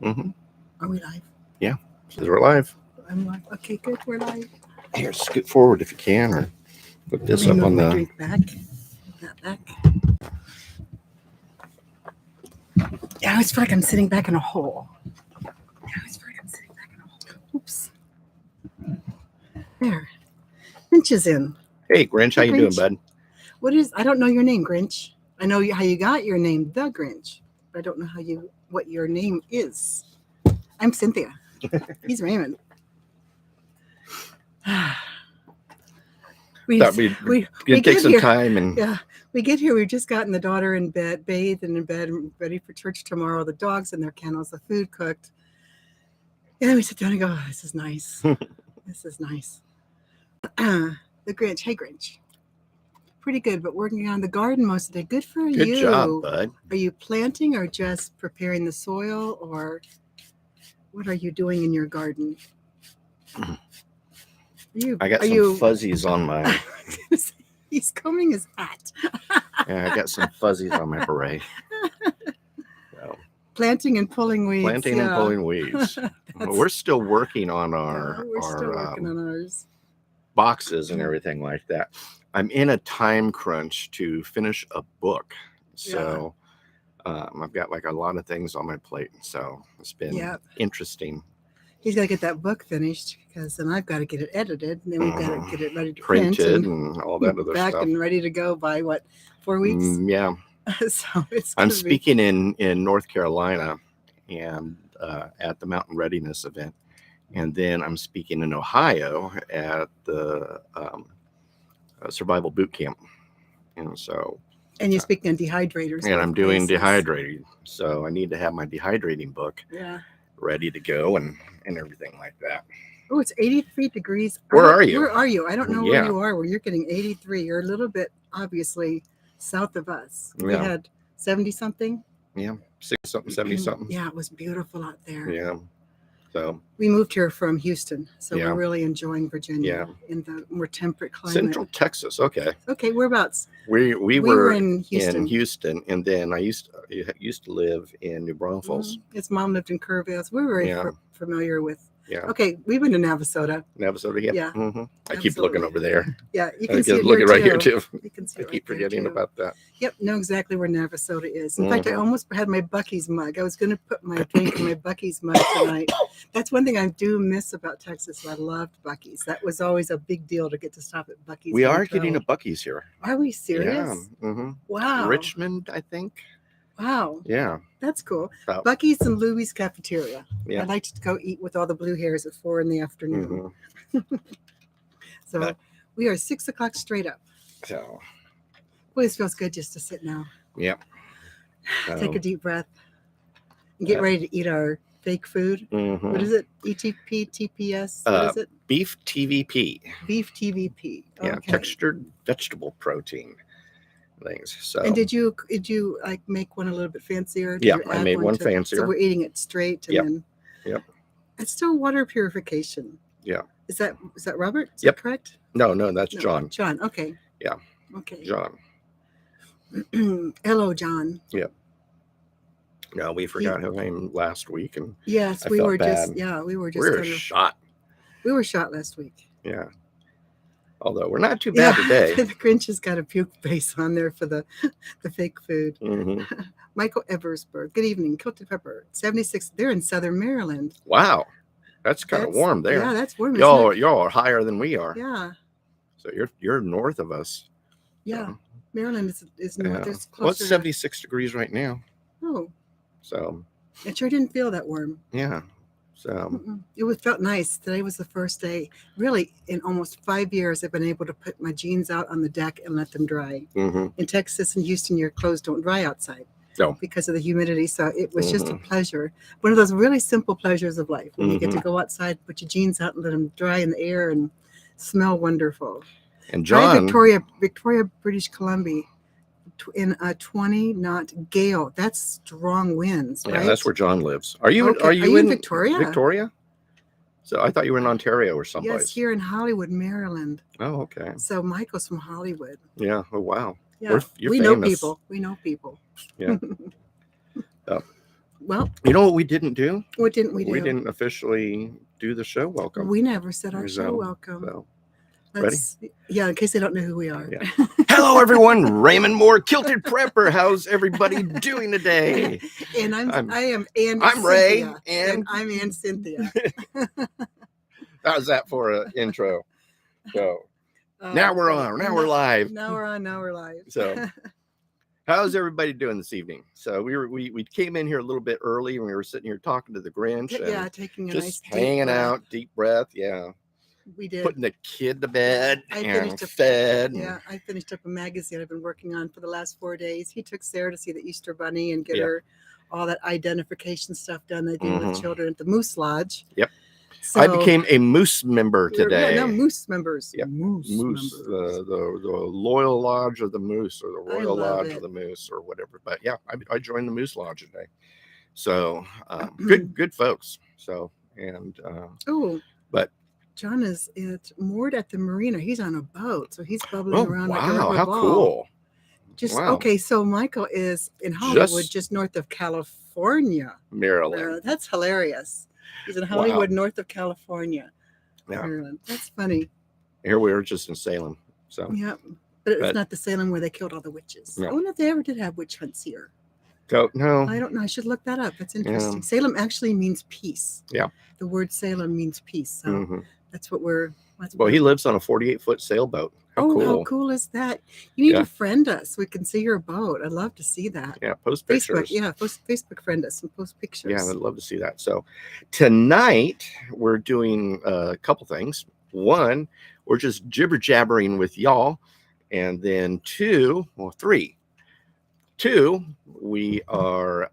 Mm-hmm. Are we live? Yeah, because we're live. I'm live. Okay, good. We're live. Here, scoot forward if you can, or put this Let me up on move my the. drink back. That back. Yeah, I always feel like I'm sitting back in a hole. Oops. There. Grinch is in. Hey, Grinch, how Hey, you doing, Grinch. bud? What is? I don't know your name, Grinch. I know how you got your name, the Grinch, but I don't know what your name is. I'm Cynthia. He's Raymond. Thought we take some time and yeah, we get here. We've just gotten the daughter in bed, bathed and in bed, and ready for church tomorrow. The dogs in their kennels, the food cooked. And then we sit down and go, oh, this is nice. This is nice. The Grinch. Hey, Grinch. Pretty good, but working on the garden most of the day. Good for you. Good job, bud. Are you planting or just preparing the soil, or what are you doing in your garden? I got some fuzzies on my. He's combing his hat. Yeah, I got some fuzzies on my beret. So, planting and pulling weeds. Planting and pulling weeds. We're still working on ours. Boxes and everything like that. I'm in a time crunch to finish a book, so I've got like a lot of things on my plate. So it's been interesting. He's got to get that book finished because then I've got to get it edited, and then we've got to get it ready to printed and all that other back stuff. And ready to go by what, 4 weeks? Yeah. So I'm speaking in North Carolina and at the Mountain Readiness event, and then I'm speaking in Ohio at the Survival Boot Camp, and so. And you're speaking on dehydrators. And I'm doing dehydrating, so I need to have my dehydrating book ready to go and everything like that. Oh, it's 83 degrees. Where are you? Where are you? I don't know where you are. Where you're getting 83. You're a little bit obviously south of us. We had 70 something. Yeah, 60 something, 70 something. Yeah, it was beautiful out there. Yeah. So we moved here from Houston, so we're really enjoying Virginia in the more temperate climate. Central Texas, okay. Okay, whereabouts? We were in Houston, and then I used to live in New Braunfels. His mom lived in Kerrville. We were very familiar with. Yeah. Okay, we've been to Navasota. Navasota, yeah. Yeah. Mm-hmm. I keep looking over there. Yeah, you can see it looking right here too. You can see I keep forgetting about that. Yep, know exactly where Navasota is. In fact, I almost had my Buc-ee's mug. I was going to put my drink in my Buc-ee's mug tonight. That's one thing I do miss about Texas. I loved Buc-ee's. That was always a big deal to get to stop at Buc-ee's. We are getting a Buc-ee's here. Are we serious? Yeah. Mm-hmm. Wow. Richmond, I think. Wow. Yeah. That's cool. Buc-ee's and Louie's Cafeteria. Yeah. I'd like to go eat with all the blue hairs at 4 p.m. So we are 6 o'clock straight up. So. Boy, this feels good just to sit now. Yep. Take a deep breath and get ready to eat our fake food. Mm-hmm. What is it? ETP, TPS? What is it? Beef TVP. Beef TVP. Okay. Yeah, textured vegetable protein things. So. And did you like make one a little bit fancier? Yeah, I made one fancier. So we're eating it straight and then. Yep. It's still water purification. Yeah. Is that Robert? Is that correct? No, that's John. John. Okay. Yeah. Okay. John. Hello, John. Yep. No, we forgot his name last week, and yes, we were just shot. We were shot last week. Yeah. Although we're not too bad today. The Grinch has got a puke face on there for the fake food. Mm-hmm. Michael Eversberg. Good evening. Culture Pepper. 76. They're in Southern Maryland. Wow. That's kind of warm there. Yeah, that's warm. Y'all are higher than we are. Yeah. So you're north of us. Yeah. So. Maryland is north. Yeah. Well, it's 76 degrees right now. Oh. So. It sure didn't feel that warm. Yeah. So. It felt nice. Today was the first day, really, in almost 5 years, I've been able to put my jeans out on the deck and let them dry. Mm-hmm. In Texas and Houston, your clothes don't dry outside. No. Because of the humidity. So it was just a pleasure. One of those really simple pleasures of life when you get to go outside, put your jeans out and let them dry in the air and smell wonderful. And John. Victoria, British Columbia, in a 20-knot gale. That's strong winds, right? Yeah, that's where John lives. Are you in Victoria? Victoria? So I thought you were in Ontario or someplace. Yes, here in Hollywood, Maryland. Oh, okay. So Michael's from Hollywood. Yeah. Oh, wow. Yeah. You're we famous. know people. We know people. Yeah. Well, You know what we didn't do? what didn't we do? We didn't officially do the show welcome. We never said our show So- welcome. So, Let's, yeah, in case they don't know who we are. Yeah. hello, everyone. Raymond Mhor, Kilted Prepper. How's everybody doing today? And I am Ann. I'm Ray, Cynthia, and I'm Ann Cynthia. how's that for an intro? So Oh, now we're great. on. Now we're live. Now we're on. Now we're live. So how's everybody doing this evening? So we came in here a little bit early, and we were sitting here talking to the Grinch. And yeah, taking a nice just deep hanging breath. out, deep breath. Yeah. We did. Putting the kid to bed I and finished up- fed. Yeah, I finished up a magazine I've been working on for the last 4 days. He took Sarah to see the Easter Bunny and get Yeah. her all that identification stuff done they do Mhm. with children at the Moose Lodge. Yep. So I became a Moose member we're today. now Moose members. Yep. Moose Moose, members. the Loyal Lodge of the Moose, or the I Royal love Lodge it. of the Moose, or whatever. But yeah, I joined the Moose Lodge today. So good folks. So and Oh, but John is moored at the marina. He's on a boat, so he's bubbling around like a wow, rubber how ball. cool! Just Wow. okay. So Michael is in Hollywood, Just- just north of California. Maryland. That's hilarious. He's in Hollywood, Wow. north of California. Yeah. Maryland. That's funny. Here we are, just in Salem. So Yeah, but it's But- not the Salem where they killed all the witches. No. I wonder if they ever did have witch hunts here. no, I don't know. I should look that up. That's interesting. Yeah. Salem actually means peace. Yeah. The word Salem means peace. So Mhm. that's what we're. That's Well, what he lives on a 48-foot sailboat. How oh, cool! how cool is that? You need Yeah. to friend us. We can see your boat. I'd love to see that. Yeah, post Facebook, pictures. yeah, Facebook friend us and post pictures. Yeah, I'd love to see that. So tonight we're doing a couple things. One, we're just jibber jabbering with y'all, and then three, we are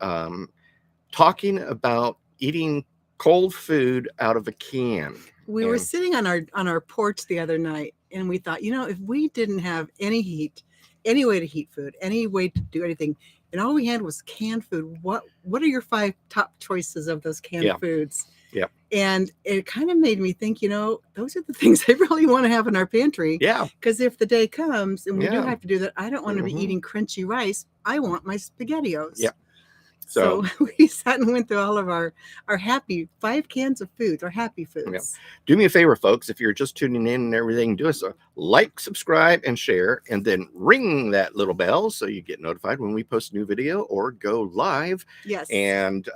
talking about eating cold food out of a can. We were And- sitting on our porch the other night, and we thought, if we didn't have any heat, any way to heat food, any way to do anything, and all we had was canned food, what are your 5 top choices of those canned Yeah. foods? Yep. And it kind of made me think, those are the things I really want to have in our pantry. Yeah, Because if the day comes and we do Yeah. have to do that, I don't want to be Mhm. eating crunchy rice. I want my SpaghettiOs. Yep. So we sat and went through all of our happy 5 cans of foods, our happy foods. do me a favor, folks. If you're just tuning in and everything, do us a like, subscribe, and share, and then ring that little bell so you get notified when we post a new video or go live. Yes. And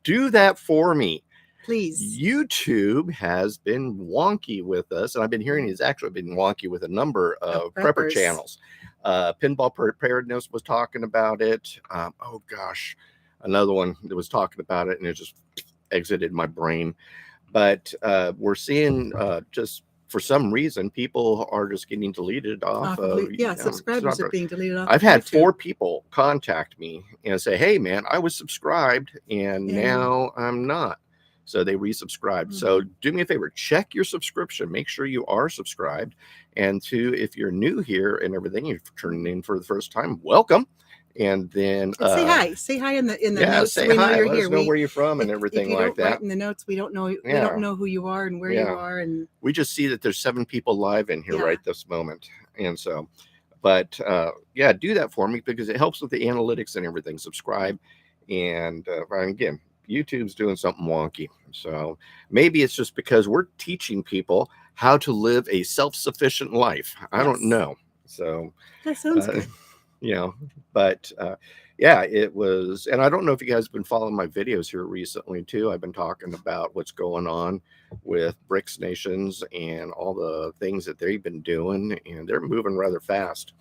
do that for me. Please. YouTube has been wonky with us, and I've been hearing it's actually been wonky with a number of prepper preppers. channels. Pinball Preparedness was talking about it. Oh gosh, another one that was talking about it, and it just exited my brain. But we're seeing just for some reason people are just getting deleted off of subscribers are being deleted off. I've of had YouTube. 4 people contact me and say, "Hey man, I was subscribed and Yeah. now I'm not." So they resubscribed. So do me a favor, check your subscription, make sure you are subscribed. And 2, if you're new here and everything, you're turning in for the first time, welcome. And then And say hi in the yeah, notes. say So we know hi. you're Let here. us know where you're from and If everything you like don't that. write in the notes, we don't know. We Yeah. don't know who you are and where Yeah. you are. And We just see that there's 7 people live in here Yeah. right this moment. And so, but yeah, do that for me because it helps with the analytics and everything. Subscribe. And again, YouTube's doing something wonky. So maybe it's just because we're teaching people how to live a self-sufficient life. I don't Yes. know. So, that sounds good. but yeah, it was. And I don't know if you guys have been following my videos here recently too. I've been talking about what's going on with BRICS nations and all the things that they've been doing, and they're moving rather fast.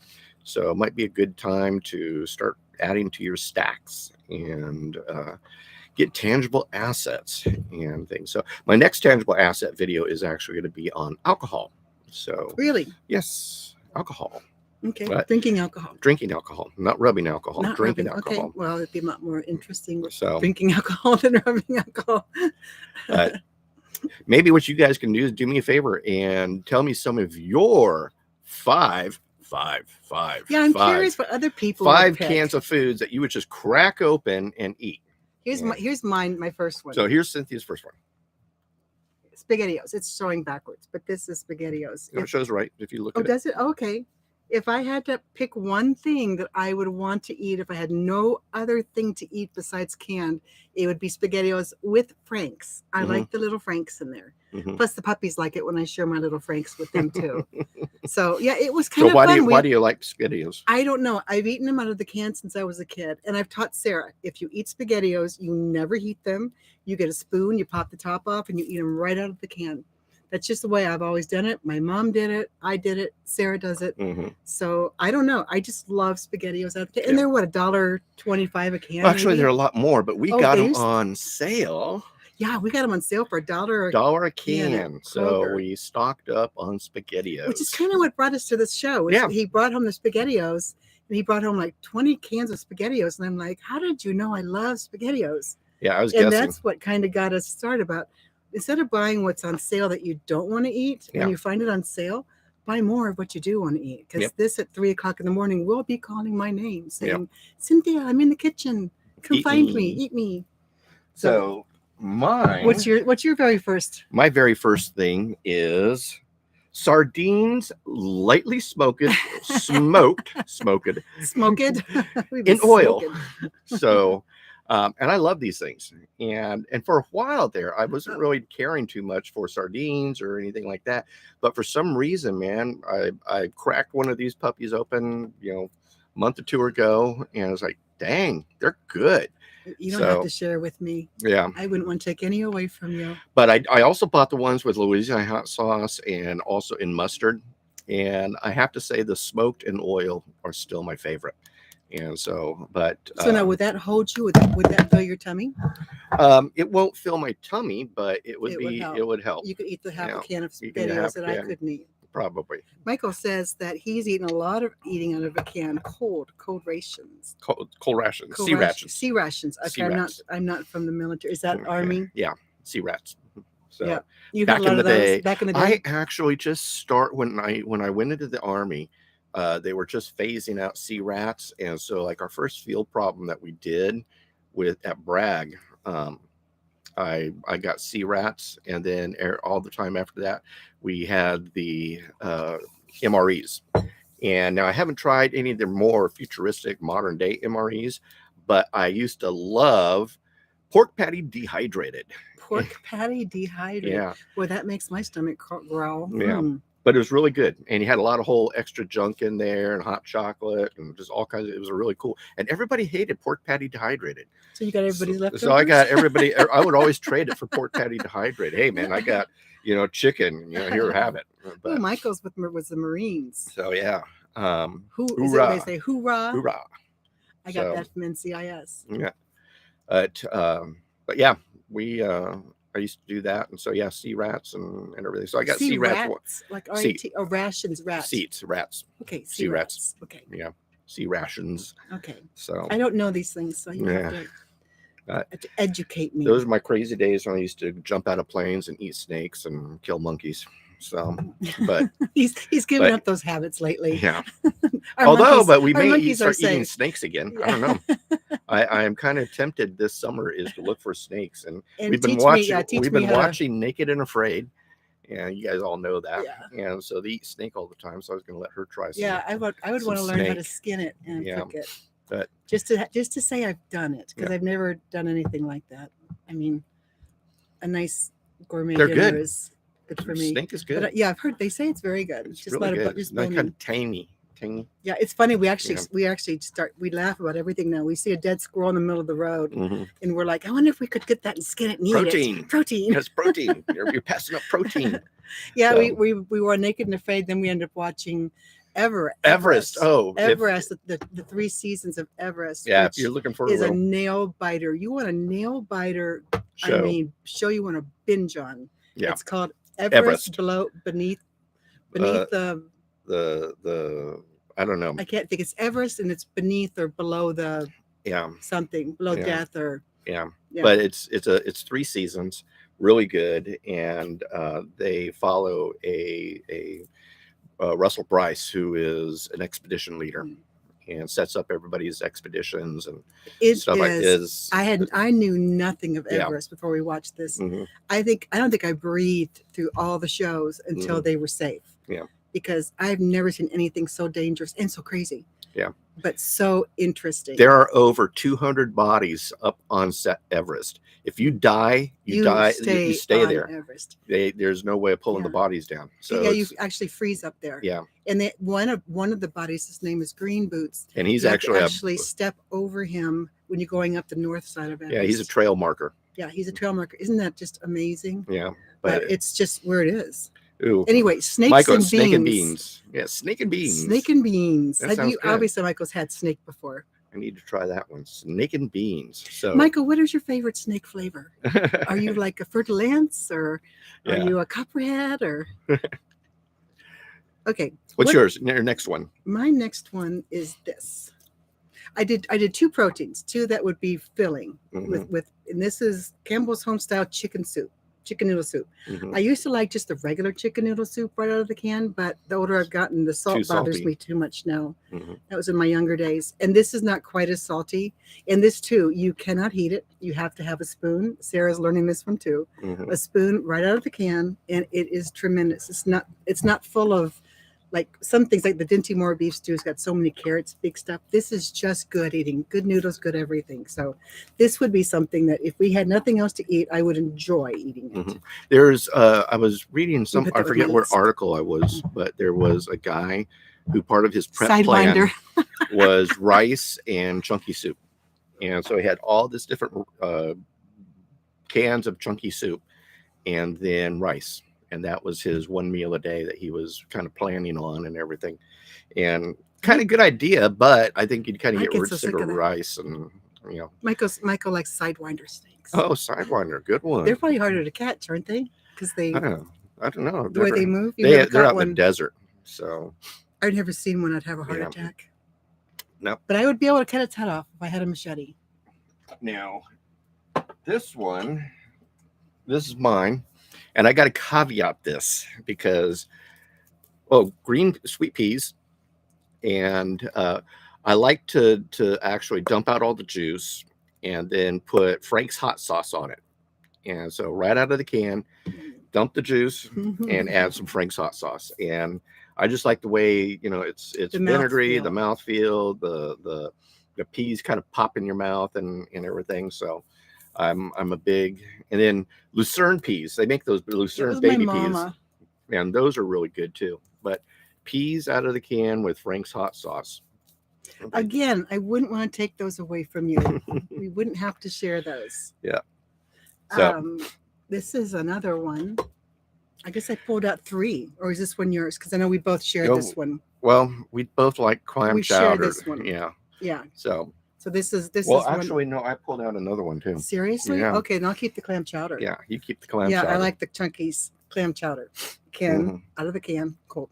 So it might be a good time to start adding to your stacks and get tangible assets and things. So my next tangible asset video is actually going to be on alcohol. So Really? yes, alcohol. Okay. What? Drinking alcohol. Drinking alcohol, not rubbing alcohol, Not drinking rubbing. alcohol. Okay. Well, it'd be a lot more interesting with So drinking alcohol than rubbing alcohol. but maybe what you guys can do is do me a favor and tell me some of your five. Yeah, I'm curious what other people. 5 would pick. cans of foods that you would just crack open and eat. Here's my first one. So here's Cynthia's first one. SpaghettiOs. It's showing backwards, but this is SpaghettiOs. No, it shows right if you look Oh, at it. does it? Oh, okay. If I had to pick one thing that I would want to eat, if I had no other thing to eat besides canned, it would be SpaghettiOs with Franks. I Mhm. like the little Franks in there. Mhm. Plus, the puppies like it when I share my little Franks with them too. So yeah, it was kind So of why fun. do you like SpaghettiOs? I don't know. I've eaten them out of the can since I was a kid, and I've taught Sarah, if you eat SpaghettiOs, you never heat them. You get a spoon, you pop the top off, and you eat them right out of the can. That's just the way I've always done it. My mom did it. I did it. Sarah does it. Mm-hmm. So I don't know. I just love SpaghettiOs out of the can. Yeah. And they're what, $1.25 a can? Well, actually, maybe? they're a lot more, but we Oh, got they them used- on sale. Yeah, we got them on sale for $1 $1 a can at can. So Kroger. we stocked up on SpaghettiOs. Which is kind of what brought us to this show. Yeah. He brought home the SpaghettiOs, and he brought home like 20 cans of SpaghettiOs. And I'm like, how did you know I love SpaghettiOs? Yeah, I was And guessing. that's what kind of got us started about. Instead of buying what's on sale that you don't want to eat, Yeah. when you find it on sale, buy more of what you do want to eat. Because Yep. this at 3:00 in the morning will be calling my name, saying, Yep. Cynthia, I'm in the kitchen. Come Eat find me. me. Eat me. So mine. What's your very first? My very first thing is sardines, lightly smoked in oil. So, and I love these things. And for a while there, I wasn't really caring too much for sardines or anything like that. But for some reason, man, I cracked one of these puppies open, a month or two ago, and I was like, dang, they're good. You don't have to share with me. Yeah. I wouldn't want to take any away from you. But I also bought the ones with Louisiana hot sauce and also in mustard. And I have to say the smoked in oil are still my favorite. And so, but so now would that hold you? Would that fill your tummy? It won't fill my tummy, but it would help. You could eat the half a can of SpaghettiOs that I couldn't eat. Probably. Michael says that he's eaten a lot of eating out of a can, cold rations. Cold rations. Sea rations. Okay, I'm not from the military. Is that Army? Yeah, sea rats. So yeah. You had a lot of those back in the day. I actually just when I went into the Army, they were just phasing out sea rats, and so like our first field problem that we did at Bragg, I got sea rats, and then all the time after that we had the MREs. And now I haven't tried any of the more futuristic modern day MREs, but I used to love pork patty dehydrated. Pork patty dehydrated. Yeah. Well, that makes my stomach growl. Yeah. But it was really good. And he had a lot of whole extra junk in there and hot chocolate and just all kinds of, it was really cool. And everybody hated pork patty dehydrated. So you got everybody's leftovers? So I got everybody, I would always trade it for pork patty dehydrated. Hey man, I got, chicken, here, have it. But, Michael's was the Marines. So yeah. Who is it they say? Hoorah. Hoorah. I got that from NCIS. Yeah. But yeah, I used to do that, and so yeah, sea rats and everything. So I got sea rats, like RAT or rations, rats. Seats, rats. Okay, sea rats. Okay. Yeah, sea rations. Okay. So I don't know these things, so you have to educate me. Those are my crazy days when I used to jump out of planes and eat snakes and kill monkeys. So, but he's given up those habits lately. Yeah. But we may start eating snakes again. Yeah. I don't know. I am kind of tempted this summer is to look for snakes, and we've been watching Naked and Afraid, and you guys all know that. Yeah. And so they eat snake all the time, so I was going to let her try some. Yeah, I would want to learn how to skin it and cook it. But just to say I've done it, because I've never done anything like that. I mean, a nice gourmet dinner is good for me. Snake is good. But, I've heard they say it's very good. It's just really good. It's kind of tangy. Yeah, it's funny. We laugh about everything now. We see a dead squirrel in the middle of the road, and we're like, I wonder if we could get that and skin it and eat it. Protein. Yes, protein. You're passing up protein. Yeah, so. we were Naked and Afraid. Then we ended up watching Everest. Oh, Everest. The 3 seasons of Everest. Yeah, if you're looking for a nail biter. You want a nail biter show you want to binge on. Yeah, it's called Everest. Beneath the I don't know. I can't think. It's Everest, and it's beneath or below the something below death or But it's 3 seasons, really good, and they follow a Russell Bryce, who is an expedition leader, and sets up everybody's expeditions and stuff like this. I knew nothing of Everest before we watched this. I don't think I breathed through all the shows until they were safe. Yeah. because I've never seen anything so dangerous and so crazy. Yeah. But so interesting. There are over 200 bodies up on Everest. If you die, you die. You stay on there. Everest. There's no way of pulling the Yeah. bodies down. So yeah, you actually freeze up there. yeah. And one of the bodies, his name is Green Boots, And he's you have to actually actually step over him when you're going up the north side of Everest. yeah, he's a trail marker. Yeah, he's a trail marker. Isn't that just amazing? Yeah, but it's just where it is. Ooh. Anyway, snakes Michael, and beans. Snake and beans. Yeah, snake and beans. Snake and beans. That Have sounds you good. obviously Michael's had snake before? I need to try that one. Snake and beans. So Michael, what is your favorite snake flavor? Are you like a Fruit de Lance, or are you a copperhead, or okay? What's yours? Your next one? My next one is this. I did 2 proteins, 2 that would be filling with and this is Campbell's Homestyle chicken noodle soup. I used to like just the regular chicken noodle soup right out of the can, but the older I've gotten, the salt bothers me too much now. That was in my younger days. And this is not quite as salty. And this too, you cannot heat it. You have to have a spoon. Sarah's learning this one too. A spoon right out of the can, and it is tremendous. It's not full of like some things, like the Dinty Mhor beef stew's got so many carrots, big stuff. This is just good eating, good noodles, good everything. So this would be something that if we had nothing else to eat, I would enjoy eating it. There's I was reading I forget what article I was, but there was a guy who part of his prep plan was rice and chunky soup. And so he had all this different cans of chunky soup and then rice. And that was his one meal a day that he was kind of planning on and everything. And kind of good idea, but I think you'd kind of get sick of rice and, you know. Michael likes Sidewinder steaks. Oh, Sidewinder, good one. They're probably harder to catch, aren't they? Because they, I don't know. The way they move. They're out in the desert. So I've never seen one. I'd have a heart attack. No. But I would be able to cut its head off if I had a machete. Now, this is mine. And I got to caveat this because, green sweet peas. And I like to actually dump out all the juice and then put Frank's hot sauce on it. And so right out of the can, dump the juice and add some Frank's hot sauce. And I just like the way, you know, it's vinegary, the mouthfeel, the peas kind of pop in your mouth and everything. So I'm a big, and then Lucerne peas. They make those Lucerne baby peas, and those are really good too. But peas out of the can with Frank's hot sauce. Again, I wouldn't want to take those away from you. We wouldn't have to share those. Yeah. So this is another one. I guess I pulled out 3, or is this one yours? Because I know we both shared this one. Well, we both like clam chowder. Share this one. Yeah. Yeah. So this is well, actually, no, I pulled out another one too. Seriously? Yeah. Okay, then I'll keep the clam chowder. Yeah, you keep the clam chowder. Yeah, I like the chunkies clam chowder. Out of the can, cold.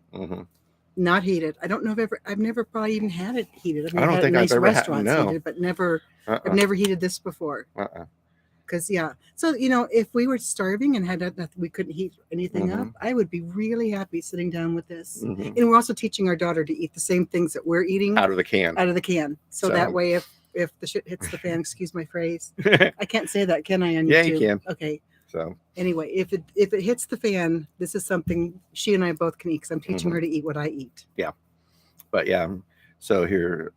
Not heated. I don't know if I've never probably even had it heated. I don't think I've ever had it. Heated, but never. I've never heated this before. Because so you know, if we were starving and had nothing, we couldn't heat anything up, I would be really happy sitting down with this. And we're also teaching our daughter to eat the same things that we're eating out of the can. So that way, if the shit hits the fan, excuse my phrase, I can't say that, can I? On YouTube? Yeah, you can. Okay. So anyway, if it hits the fan, this is something she and I both can eat because I'm teaching her to eat what I eat. Yeah. But yeah, so here,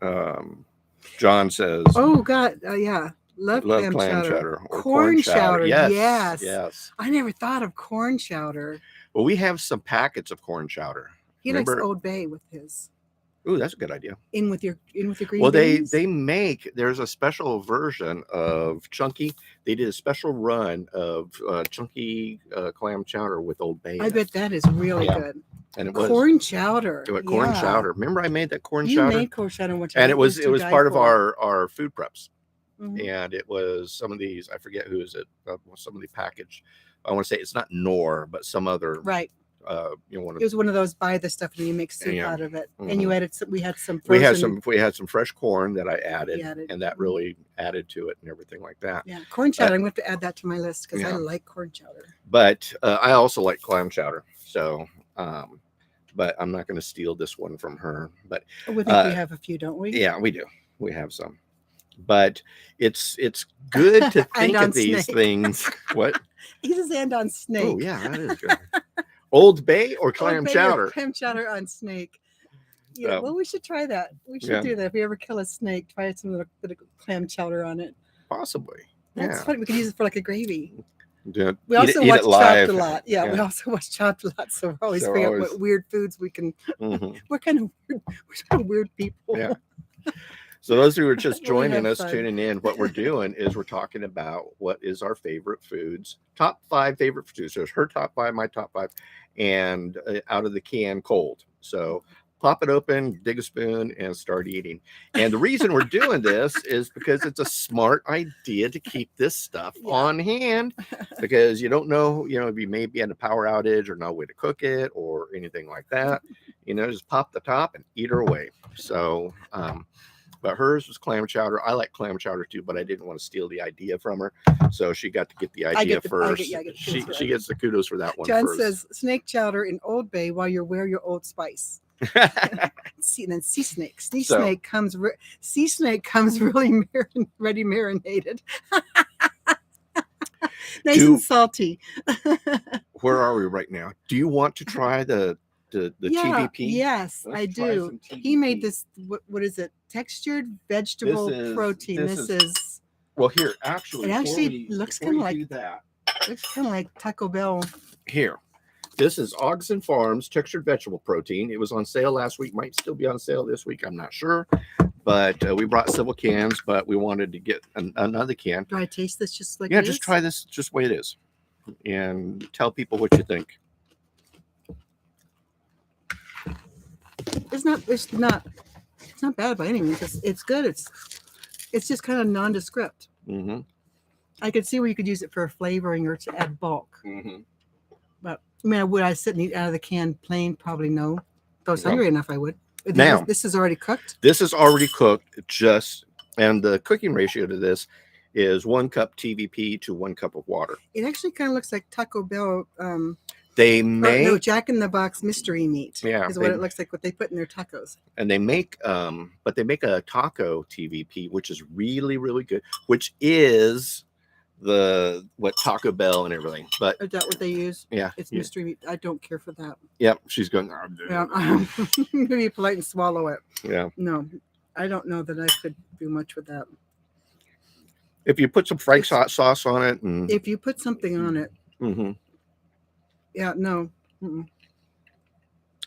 John says, "Oh God, yeah." Love clam chowder. Corn chowder. Yes. I never thought of corn chowder. Well, we have some packets of corn chowder. He likes Old Bay with his. Ooh, that's a good idea. In with your green well, beans? there's a special version of chunky. They did a special run of chunky clam chowder with Old Bay. I bet that is really good. And it was corn chowder. Corn chowder. Remember I made that corn chowder? You made corn chowder one time. And it was part of our food preps. And it was some of these, I forget who is it, some of the package. I want to say it's not Mhor, but some other. Right. You know, it was one of those buy the stuff and you make soup out of it. And you added we had some frozen. We had some fresh corn that I added, and that really added to it and everything like that. Yeah, corn chowder. I'm going to add that to my list because I like corn chowder. But I also like clam chowder. So, but I'm not going to steal this one from her. But we think we have a few, don't we? Yeah, we do. We have some. But it's good to think of these things. What? He says, "And on snake." Oh yeah, that is good. Old Bay or Old clam Bay or chowder? Clam chowder on snake. Yeah, So, well, we should try that. We should yeah, do that. If we ever kill a snake, try some little bit of clam chowder on it. possibly. That's Yeah. funny. We could use it for like a gravy. Yeah. We Eat it, also eat it watch Chopped a live. lot. Yeah, we Yeah. also watch Chopped a lot. So we're always So figuring out always, what weird foods we can. mhm. We're kind of weird. We're kind of weird people. Yeah. So those who are just But we joining have us, fun. tuning in, what we're doing is we're talking about what is our favorite foods, top 5 favorite foods. So it's her top 5, my top 5, and out of the can cold. So pop it open, dig a spoon, and start eating. And the reason we're doing this is because it's a smart idea to keep this stuff Yeah. on hand, because you don't know, if you may be at a power outage or no way to cook it or anything like that. Just pop the top and eat her away. So, but hers was clam chowder. I like clam chowder too, but I didn't want to steal the idea from her, so she got to get the idea first. I get the she kudos for she gets the kudos for that one John first. says snake chowder in Old Bay while you wear your Old Spice. See, and then sea snake. Sea snake comes really ready marinated. Nice and salty. Where are we right now? Do you want to try the TVP? Yes, I do. He made this. What is it? Textured vegetable protein. This is. Well, here actually. It actually looks kind of like that. Looks kind of like Taco Bell. Here. This is Ogson Farms textured vegetable protein. It was on sale last week. Might still be on sale this week. I'm not sure. But we brought several cans, but we wanted to get another can. Do I taste this just like Yeah, just try this just the way it is. And tell people what you think. It's not bad by any means. It's good. It's just kind of nondescript. Mm-hmm. I could see where you could use it for flavoring or to add bulk. Mm-hmm. But I mean, would I sit and eat out of the can plain? Probably no. If I was hungry enough, I would. Now, this is already cooked. This is already cooked. And the cooking ratio to this is 1 cup TVP to 1 cup of water. It actually kind of looks like Taco Bell. Jack in the Box mystery meat. Yeah, is what it looks like. What they put in their tacos. And they make, but they make a taco TVP, which is really, really good. Which is what Taco Bell and everything. But is that what they use? Yeah, it's mystery meat. I don't care for that. Yep, she's going. Yeah, be polite and swallow it. Yeah. No, I don't know that I could do much with that. If you put some Frank's hot sauce on it, and if you put something on it. Mm-hmm. Yeah, no. Mm-mm.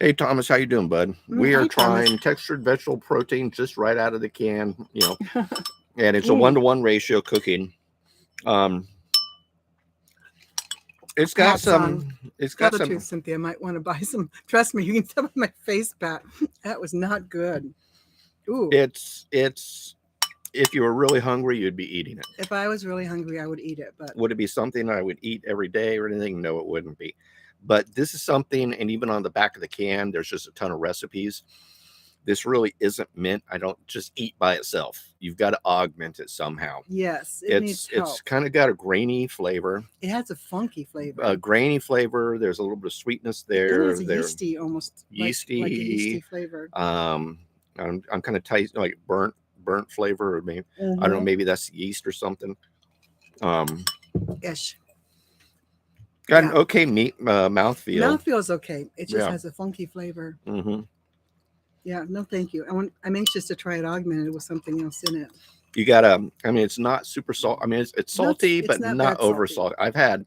Hey Thomas, how you doing, bud? We are trying Thomas. Textured vegetable protein just right out of the can, and it's a 1-to-1 ratio cooking. It's got some. It's got some. Truth, Cynthia, might want to buy some. Trust me, you can tell by my face, Pat. That was not good. Ooh. It's. If you were really hungry, you'd be eating it. If I was really hungry, I would eat it. But would it be something I would eat every day or anything? No, it wouldn't be. But this is something, and even on the back of the can, there's just a ton of recipes. This really isn't meant. I don't just eat by itself. You've got to augment it somehow. Yes, it's kind of got a grainy flavor. It has a funky flavor. A grainy flavor. There's a little bit of sweetness there. It has a yeasty, almost yeasty, like a yeasty flavor. I'm kind of tight, like burnt flavor, or maybe I don't know, maybe that's yeast or something. Ish. Got an okay mouthfeel. Mouthfeel is okay. It just has a funky flavor. Mm-hmm. Yeah, no, thank you. I'm anxious to try it augmented with something else in it. You gotta. I mean, it's not super salt. I mean, it's salty, but not over salty. I've had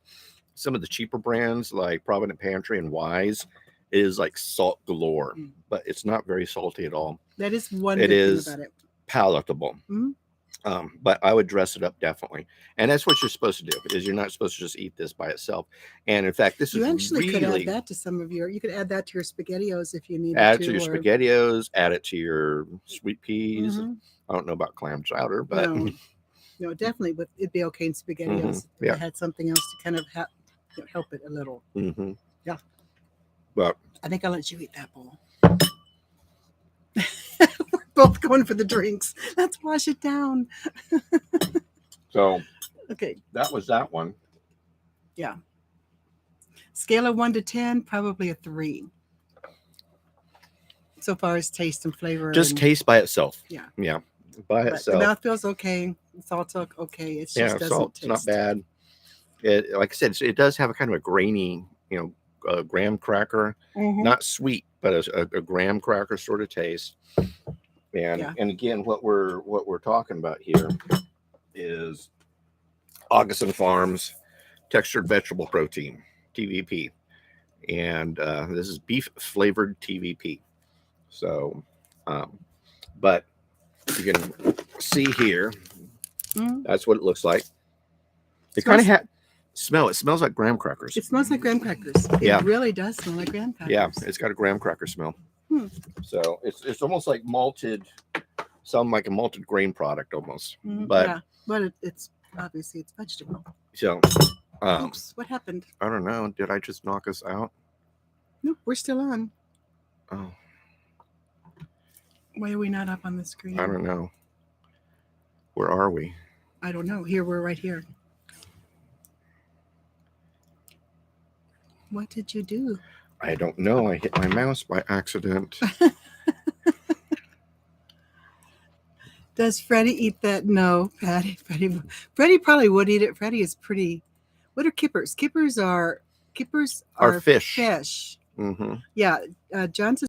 some of the cheaper brands like Provident Pantry and Wise. It is like salt galore, but it's not very salty at all. That is one good thing about it. Palatable. Mm-hmm. But I would dress it up definitely, and that's what you're supposed to do. Is you're not supposed to just eat this by itself. And in fact, this you is actually really, could add that to some of your. You could add that to your SpaghettiOs if you need to. Add it to your SpaghettiOs. Add it to your sweet peas. Mm-hmm. I don't know about clam chowder, but no, definitely. But it'd be okay in SpaghettiOs. Mm-hmm. Yeah, if it had something else to kind of help it a little. Mm-hmm. Yeah, but I think I'll let you eat that bowl. Both going for the drinks. Let's wash it down. So okay, that was that one. Yeah. Scale of 1 to 10, probably a 3. So far as taste and flavor. Just taste by itself. Yeah. Yeah. By itself. The mouth feels okay. Salt's okay. It's just doesn't salt's taste. not bad. It, like I said, it does have a kind of a grainy, a graham cracker, Mhm. not sweet, but a graham cracker sort of taste. And Yeah. and again, what we're talking about here is Augustin Farms textured vegetable protein, TVP, and this is beef flavored TVP. So, but you can see here, Mhm. that's what it looks like. It Smells- kind of smell. It smells like graham crackers. It smells like graham crackers. Yeah. It really does smell like graham crackers. Yeah, it's got a graham cracker smell. So it's almost like malted, some like a malted grain product almost. But yeah, but it's obviously it's vegetable. so, Oops, what happened? I don't know. Did I just knock us out? Nope, we're still on. Oh, Why are we not up on the screen? I don't know. Where are we? I don't know. Here, we're right here. What did you do? I don't know. I hit my mouse by accident. Does Freddie eat that? No, Freddie probably would eat it. Freddie is pretty. What are kippers? Kippers are Our fish. Fish. Mm-hmm. Yeah, John's